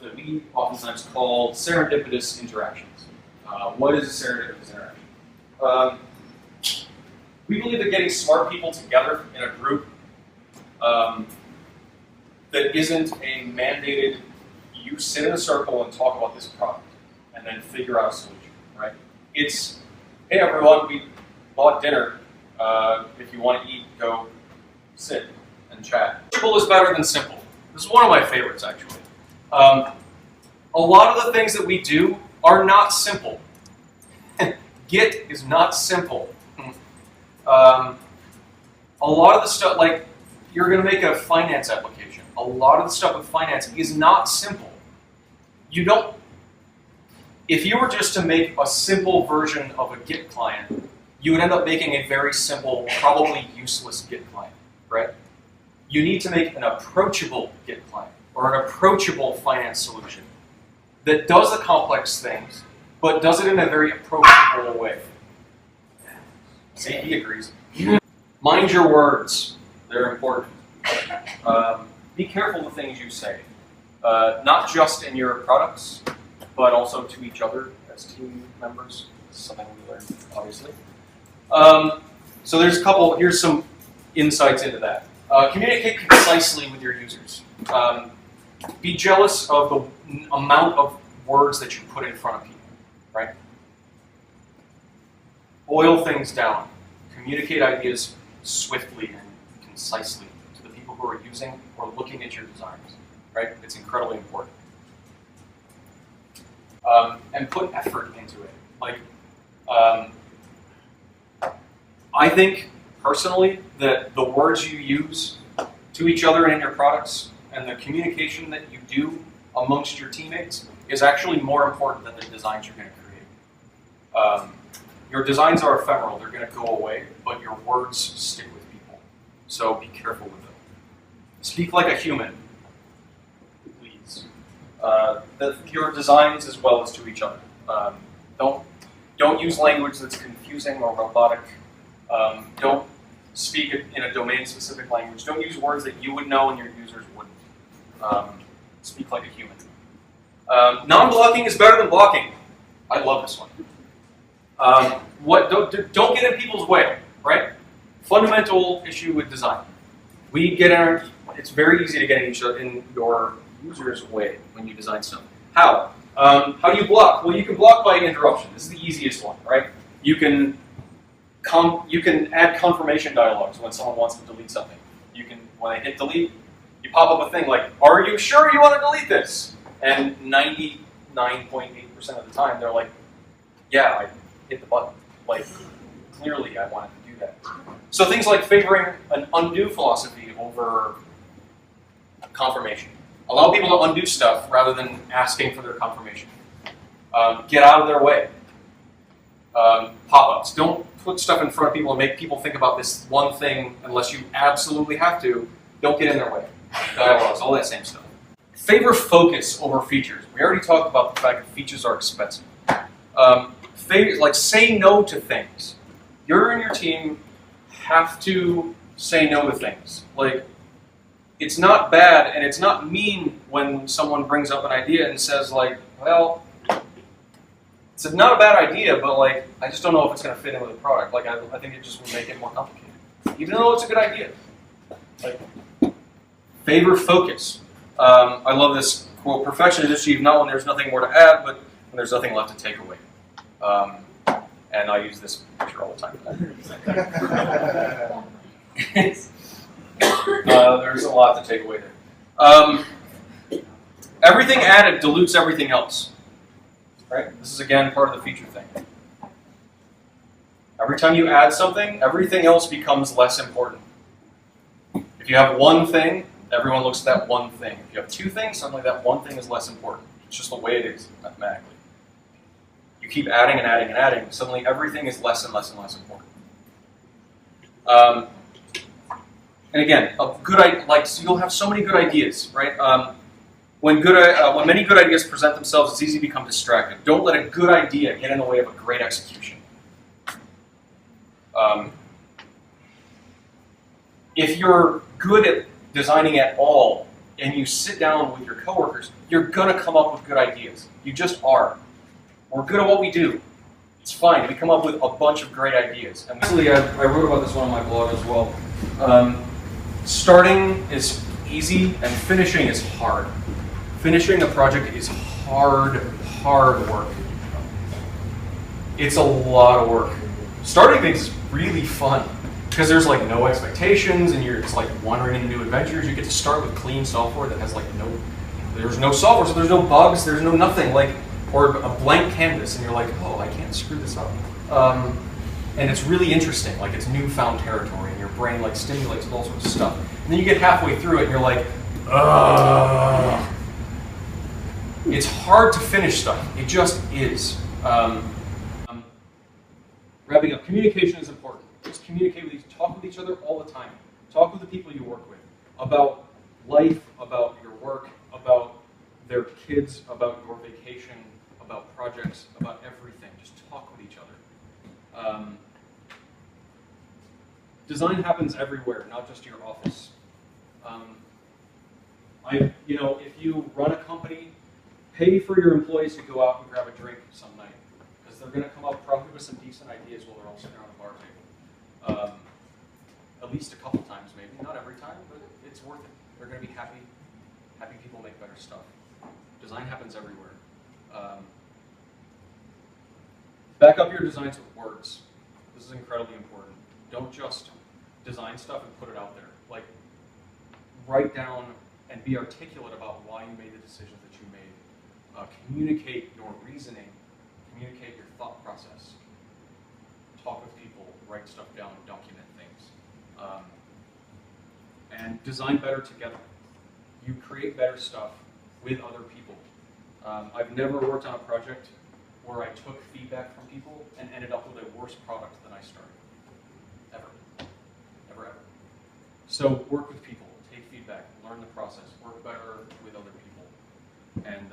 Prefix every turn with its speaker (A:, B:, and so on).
A: that we oftentimes call serendipitous interactions. What is a serendipitous interaction? We believe that getting smart people together in a group that isn't a mandated, you sit in a circle and talk about this product and then figure out a solution, right? It's, hey everyone, we bought dinner. If you want to eat, go sit and chat. Simple is better than simple. This is one of my favorites, actually. A lot of the things that we do are not simple. Git is not simple. A lot of the stuff, like, you're going to make a finance application. A lot of the stuff with finance is not simple. You don't, if you were just to make a simple version of a Git client, you would end up making a very simple, probably useless Git client, right? You need to make an approachable Git client or an approachable finance solution that does the complex things, but does it in a very approachable way. See, he agrees. Mind your words. They're important. Be careful the things you say. Not just in your products, but also to each other as team members. This is something we learned, obviously. So here's some insights into that. Communicate concisely with your users. Be jealous of the amount of words that you put in front of people, right? Boil things down. Communicate ideas swiftly and concisely to the people who are using or looking at your designs, right? It's incredibly important. And put effort into it. Like, I think, personally, that the words you use to each other and in your products and the communication that you do amongst your teammates is actually more important than the designs you're going to create. Your designs are ephemeral, they're going to go away, but your words stick with people. So be careful with them. Speak like a human, please. Your designs as well as to each other. Don't use language that's confusing or robotic. Don't speak in a domain-specific language. Don't use words that you would know and your users wouldn't. Speak like a human. Non-blocking is better than blocking. I love this one. Don't get in people's way, right? Fundamental issue with design. It's very easy to get in your user's way when you design stuff. How? How do you block? Well, you can block by interruption. This is the easiest one, right? You can add confirmation dialogues when someone wants to delete something. When they hit delete, you pop up a thing like, "Are you sure you want to delete this?" And 99.8% of the time, they're like, "Yeah, I hit the button. Like, clearly, I wanted to do that." So things like favoring an undo philosophy over confirmation. Allow people to undo stuff rather than asking for their confirmation. Get out of their way. Pop-ups. Don't put stuff in front of people and make people think about this one thing unless you absolutely have to. Don't get in their way. Dialogues, all that same stuff. Favor focus over features. We already talked about the fact that features are expensive. Say no to things. You and your team have to say no to things. Like, it's not bad and it's not mean when someone brings up an idea and says, like, well, it's not a bad idea, but like, I just don't know if it's going to fit into the product. Like, I think it just will make it more complicated. Even though it's a good idea. Like, favor focus. I love this quote, "Perfection is achieved not when there's nothing more to add, but when there's nothing left to take away." And I use this picture all the time. There's a lot to take away there. Everything added dilutes everything else. Right? This is, again, part of the feature thing. Every time you add something, everything else becomes less important. If you have one thing, everyone looks at that one thing. If you have two things, suddenly that one thing is less important. It's just the way it is, mathematically. You keep adding and adding and adding, suddenly everything is less and less and less important. And again, so you'll have so many good ideas, right? When many good ideas present themselves, it's easy to become distracted. Don't let a good idea get in the way of a great execution. If you're good at designing at all, and you sit down with your coworkers, you're gonna come up with good ideas. You just are. We're good at what we do. It's fine. We come up with a bunch of great ideas. And actually, I wrote about this one on my blog as well. Starting is easy, and finishing is hard. Finishing a project is hard work. It's a lot of work. Starting things is really fun because there's like no expectations, and it's like wandering into new adventures. You get to start with clean software that has like there's no software, so there's no bugs, there's no nothing, or a blank canvas, and you're like, oh, I can't screw this up. And it's really interesting, like it's newfound territory, and your brain like stimulates with all sorts of stuff. And then you get halfway through it, and you're like, ugh. It's hard to finish stuff. It just is. Wrapping up, communication is important. Just communicate with talk with each other all the time. Talk with the people you work with about life, about your work, about their kids, about your vacation, about projects, about everything. Just talk with each other. Design happens everywhere, not just your office. If you run a company, pay for your employees to go out and grab a drink some night, because they're going to come up probably with some decent ideas while they're all sitting around a bar table. At least a couple times, maybe. Not every time, but it's worth it. They're going to be happy. Happy people make better stuff. Design happens everywhere. Back up your designs with words. This is incredibly important. Don't just design stuff and put it out there. Like, write down and be articulate about why you made the decisions that you made. Communicate your reasoning. Communicate your thought process. Talk with people. Write stuff down. Document things. And design better together. You create better stuff with other people. I've never worked on a project where I took feedback from people and ended up with a worse product than I started. Ever. Never ever. So work with people, take feedback, learn the process, work better with other people, and